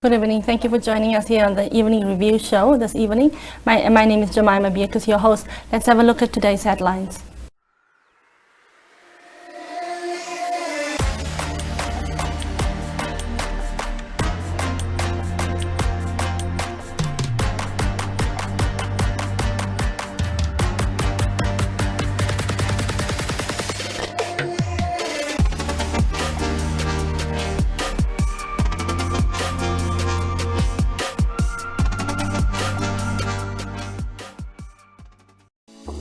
Good evening. Thank you for joining us here on the Evening Review Show this evening. My name is Jemima Biekus, your host. Let's have a look at today's headlines.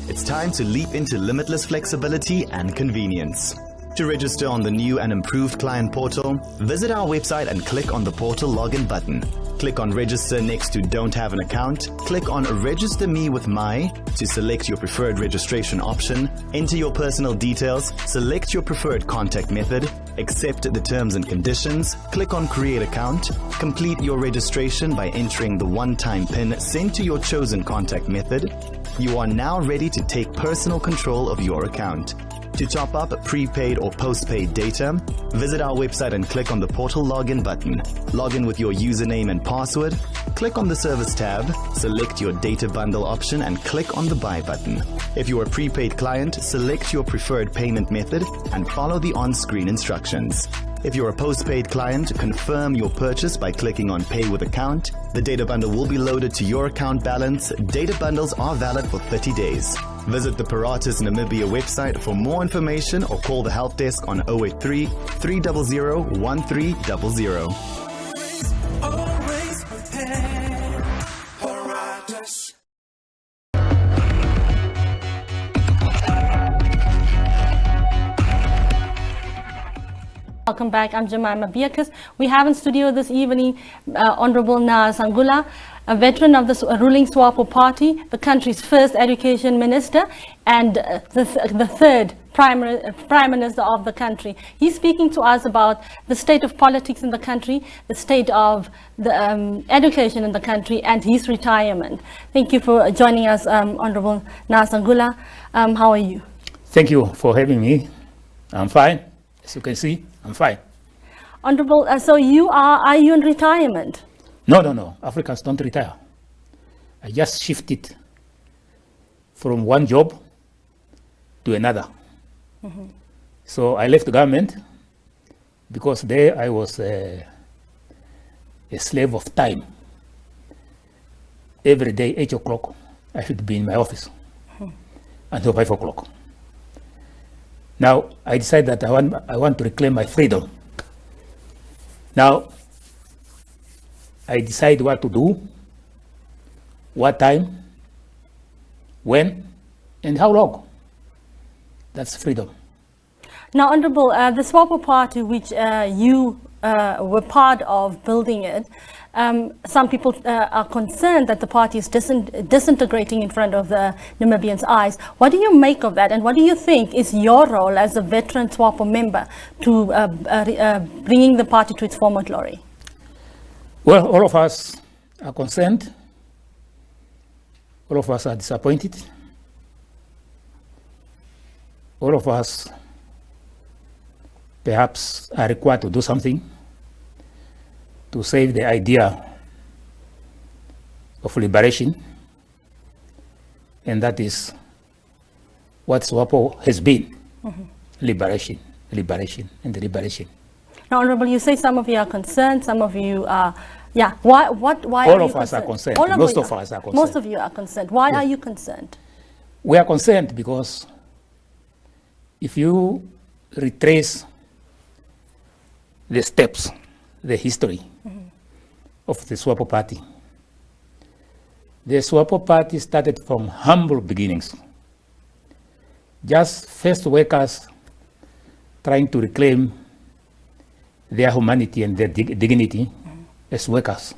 It's time to leap into limitless flexibility and convenience. To register on the new and improved client portal, visit our website and click on the portal login button. Click on Register next to Don't Have an Account. Click on Register Me with My to select your preferred registration option. Enter your personal details, select your preferred contact method, accept the terms and conditions, click on Create Account, complete your registration by entering the one-time PIN sent to your chosen contact method. You are now ready to take personal control of your account. To top up prepaid or postpaid data, visit our website and click on the portal login button. Log in with your username and password. Click on the service tab, select your data bundle option and click on the buy button. If you are a prepaid client, select your preferred payment method and follow the on-screen instructions. If you're a postpaid client, confirm your purchase by clicking on Pay with Account. The data bundle will be loaded to your account balance. Data bundles are valid for 30 days. Visit the Paratus Namibia website for more information or call the help desk on 083 300 1300. Always prepared. Paratus. Welcome back. I'm Jemima Biekus. We have in studio this evening Honorable Nahas Angula, a veteran of the ruling Swapo party, the country's first education minister, and the third prime minister of the country. He's speaking to us about the state of politics in the country, the state of the education in the country, and his retirement. Thank you for joining us, Honorable Nahas Angula. How are you? Thank you for having me. I'm fine. As you can see, I'm fine. Honorable, so are you in retirement? No. Africans don't retire. I just shifted from one job to another. Mm-hmm. So I left the government because there I was a slave of time. Every day, 8 o'clock, I should be in my office until 5 o'clock. Now, I decided that I want to reclaim my freedom. Now, I decide what to do, what time, when, and how long. That's freedom. Now, Honorable, the Swapo party, which you were part of building it, some people are concerned that the party is disintegrating in front of the Namibians' eyes. What do you make of that, and what do you think is your role as a veteran Swapo member to bringing the party to its former glory? Well, all of us are concerned. All of us are disappointed. All of us perhaps are required to do something to save the idea of liberation, and that is what Swapo has been. Mm-hmm. Liberation. Now, Honorable, you say some of you are concerned, some of you are, why all of us are concerned. Most of us are concerned. Most of you are concerned. Why are you concerned? We are concerned because if you retrace the steps, the history of the Swapo party. The Swapo party started from humble beginnings. Just first workers trying to reclaim their humanity and their dignity as workers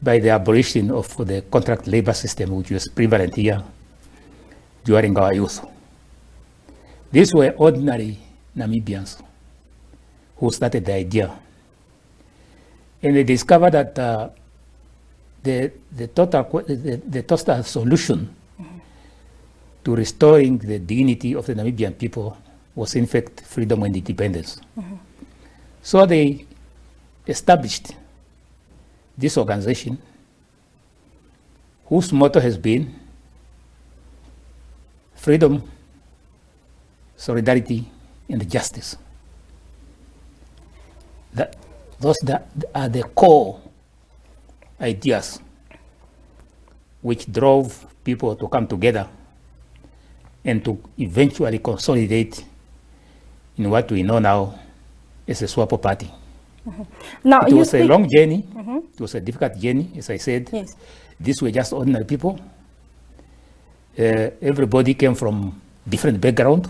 by the abolition of the contract labor system, which was prevalent here during our youth. These were ordinary Namibians who started the idea. And they discovered that the total solution to restoring the dignity of the Namibian people was in fact freedom and independence. So they established this organization, whose motto has been freedom, solidarity, and justice. Those are the core ideas which drove people to come together and to eventually consolidate in what we know now as the Swapo Party. Now, it was a long journey. It was a difficult journey, as I said. Yes. These were just ordinary people. Everybody came from different background,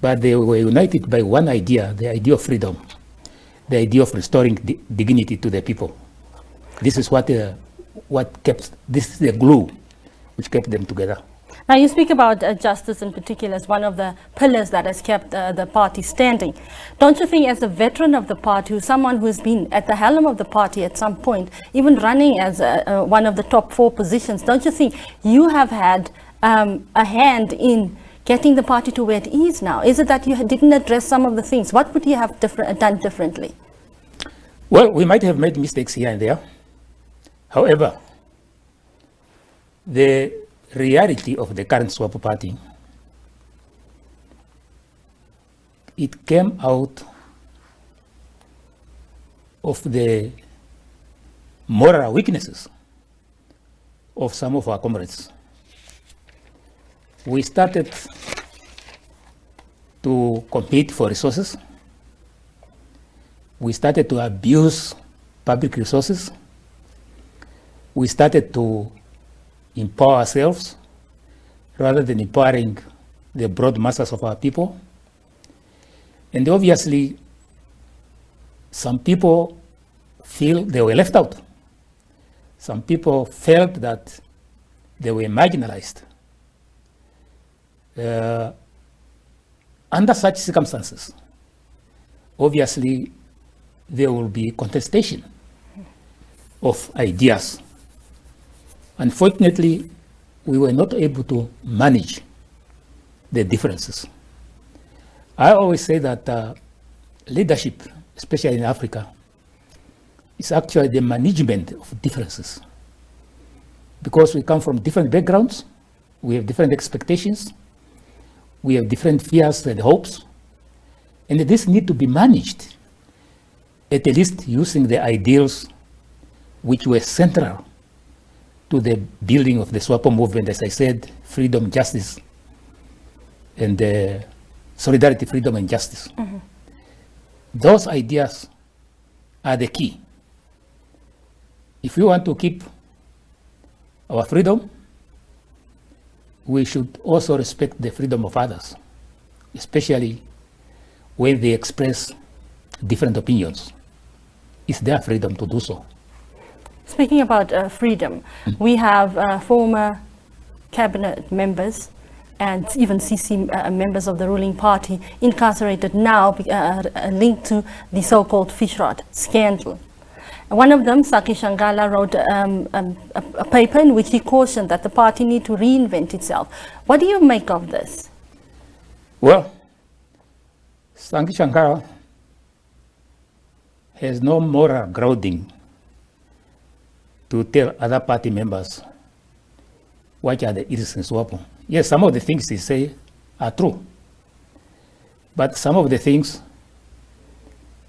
but they were united by one idea, the idea of freedom, the idea of restoring dignity to the people. This is what kept, this is the glue which kept them together. Now, you speak about justice in particular as one of the pillars that has kept the party standing. Don't you think, as a veteran of the party, who's someone who's been at the helm of the party at some point, even running as one of the top 4 positions, don't you think you have had a hand in getting the party to where it is now? Is it that you didn't address some of the things? What would you have done differently? Well, we might have made mistakes here and there. However, the reality of the current Swapo Party, it came out of the moral weaknesses of some of our comrades. We started to compete for resources. We started to abuse public resources. We started to empower ourselves rather than empowering the broad masses of our people. And obviously, some people feel they were left out. Some people felt that they were marginalized. Under such circumstances, obviously, there will be contestation of ideas. Unfortunately, we were not able to manage the differences. I always say that leadership, especially in Africa, is actually the management of differences. Because we come from different backgrounds, we have different expectations, we have different fears and hopes, and this need to be managed, at least using the ideals which were central to the building of the Swapo movement, as I said, freedom, justice, and solidarity, freedom, and justice. Those ideas are the key. If we want to keep our freedom, we should also respect the freedom of others, especially when they express different opinions. It's their freedom to do so. Speaking about freedom, we have former cabinet members and even CC members of the ruling party incarcerated now, linked to the so-called Fishrot scandal. One of them, Saki Shangala, wrote a paper in which he cautioned that the party need to reinvent itself. What do you make of this? Well, Saki Shangala has no moral grounding to tell other party members what are the issues in Swapo. Yes, some of the things he say are true, but some of the things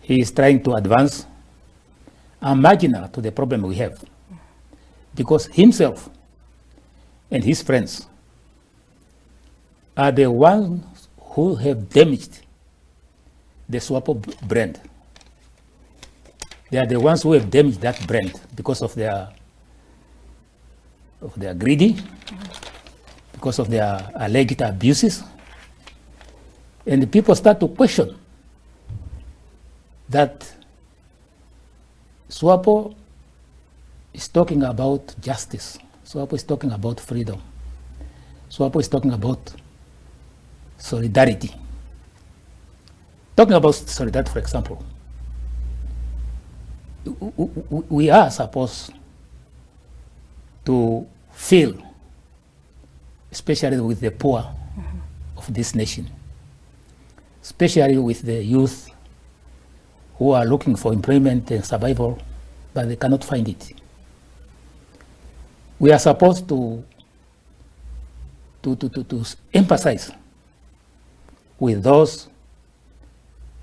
he is trying to advance are marginal to the problem we have, because himself and his friends are the ones who have damaged the Swapo brand. They are the ones who have damaged that brand because of their greedy, because of their alleged abuses. And the people start to question that Swapo is talking about justice. Swapo is talking about freedom. Swapo is talking about solidarity. Talking about solidarity, for example, we are supposed to feel, especially with the poor of this nation, especially with the youth who are looking for employment and survival but they cannot find it. We are supposed to emphasize with those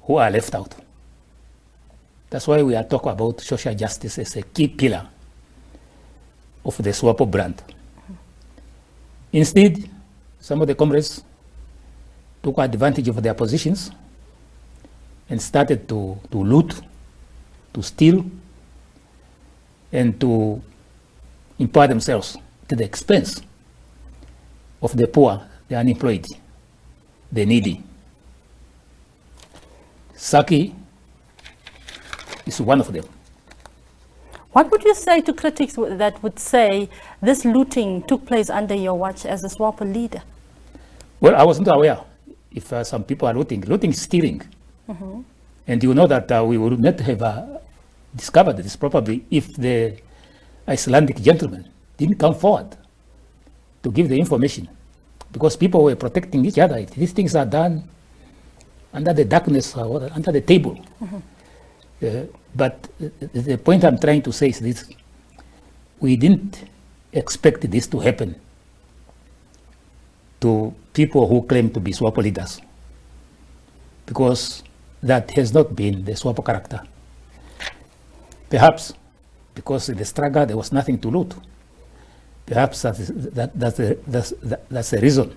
who are left out. That's why we are talking about social justice as a key pillar of the Swapo brand. Instead, some of the comrades took advantage of their positions and started to loot, to steal, and to empower themselves to the expense of the poor, the unemployed, the needy. Saki is one of them. What would you say to critics that would say this looting took place under your watch as a Swapo leader? Well, I wasn't aware if some people are looting. Looting is stealing. And you know that we would not have discovered this probably if the Icelandic gentleman didn't come forward to give the information, because people were protecting each other. These things are done under the darkness, under the table. But the point I'm trying to say is this: we didn't expect this to happen to people who claim to be Swapo leaders, because that has not been the Swapo character. Perhaps because in the struggle there was nothing to loot. Perhaps that's the reason.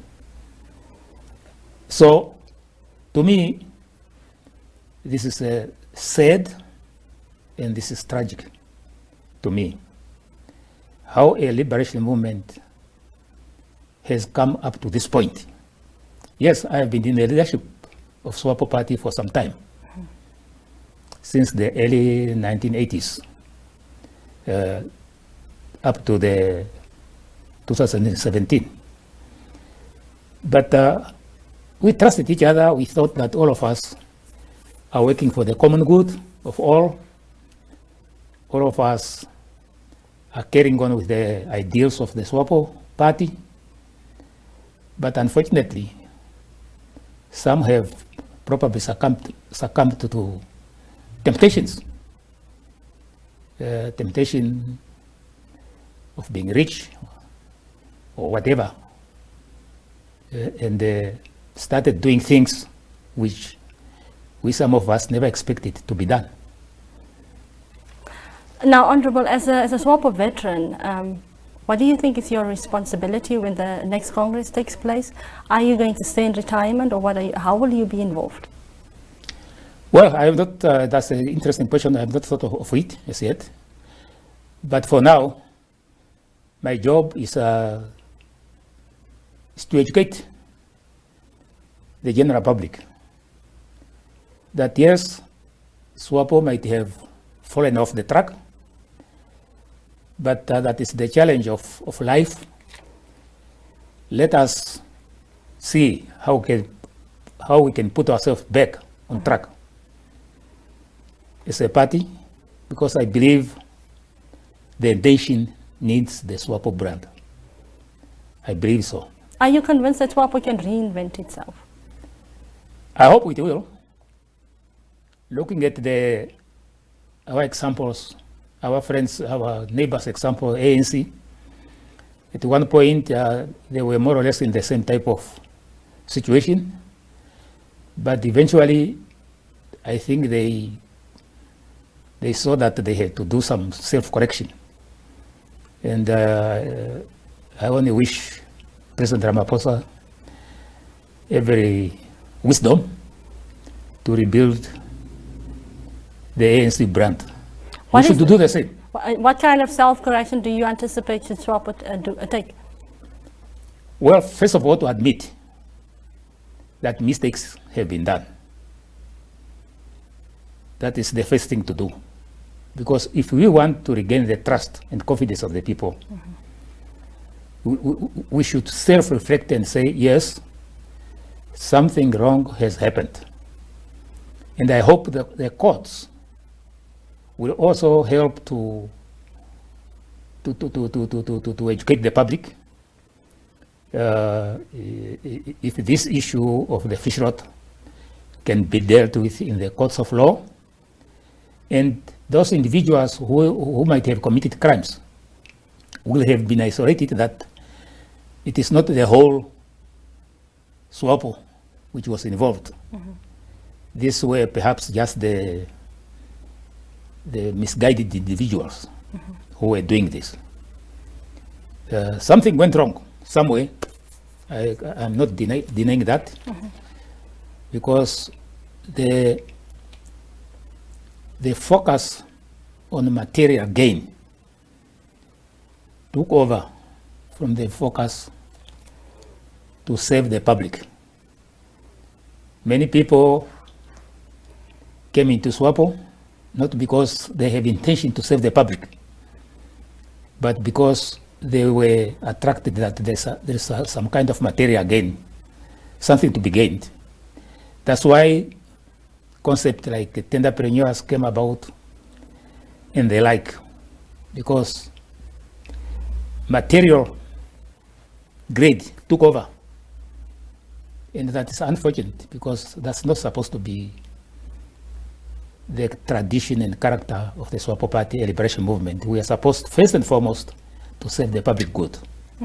So, to me, this is sad and this is tragic to me. How a liberation movement has come up to this point. Yes, I have been in the leadership of Swapo Party for some time, since the early 1980s, up to the 2017. But we trusted each other. We thought that all of us are working for the common good of all. All of us are carrying on with the ideals of the Swapo Party. But unfortunately, some have probably succumbed to temptations. Temptation of being rich or whatever. And started doing things which some of us never expected to be done. Now, Honorable, as a Swapo veteran, what do you think is your responsibility when the next Congress takes place? Are you going to stay in retirement, or how will you be involved? Well, I have not, that's an interesting question. I have not thought of it as yet. But for now, my job is to educate the general public that yes, Swapo might have fallen off the track, but that is the challenge of life. Let us see how we can put ourselves back on track as a party, because I believe the nation needs the Swapo brand. I believe so. Are you convinced that Swapo can reinvent itself? I hope it will. Looking at our examples, our friends, our neighbors' example, ANC, at one point they were more or less in the same type of situation, but eventually I think they saw that they had to do some self-correction. And I only wish President Ramaphosa every wisdom to rebuild the ANC brand. We should do the same. What kind of self-correction do you anticipate should Swapo take? Well, first of all, to admit that mistakes have been done. That is the first thing to do. Because if we want to regain the trust and confidence of the people, we should self-reflect and say, yes, something wrong has happened. And I hope that the courts will also help to educate the public. If this issue of the Fishrot can be dealt with in the courts of law, and those individuals who might have committed crimes will have been isolated, that it is not the whole Swapo which was involved. These were perhaps just the misguided individuals who were doing this. Something went wrong somewhere. I'm not denying that, because the focus on material gain took over from the focus to save the public. Many people came into Swapo not because they have intention to save the public, but because they were attracted that there's some kind of material gain, something to be gained. That's why concepts like tenderpreneurs came about and the like, because material greed took over. And that is unfortunate, because that's not supposed to be the tradition and character of the Swapo Party Liberation Movement. We are supposed, first and foremost, to serve the public good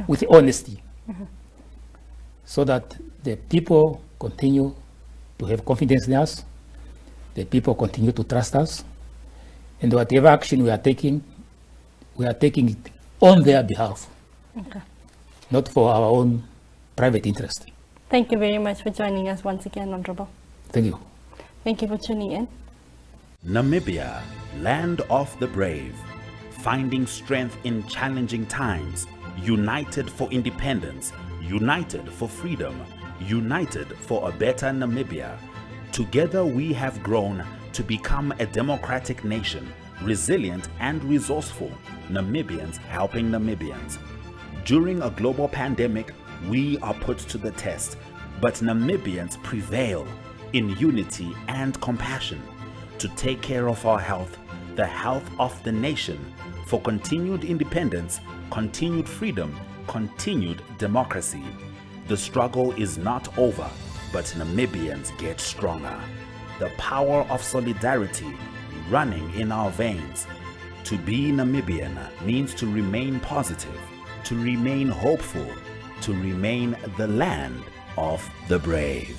with honesty, so that the people continue to have confidence in us, the people continue to trust us, and whatever action we are taking it on their behalf, not for our own private interest. Thank you very much for joining us once again, Honorable. Thank you. Thank you for tuning in. Namibia, land of the brave, finding strength in challenging times, united for independence, united for freedom, united for a better Namibia. Together we have grown to become a democratic nation, resilient and resourceful, Namibians helping Namibians. During a global pandemic, we are put to the test, but Namibians prevail in unity and compassion to take care of our health, the health of the nation, for continued independence, continued freedom, continued democracy. The struggle is not over, but Namibians get stronger. The power of solidarity running in our veins. To be Namibian means to remain positive, to remain hopeful, to remain the land of the brave.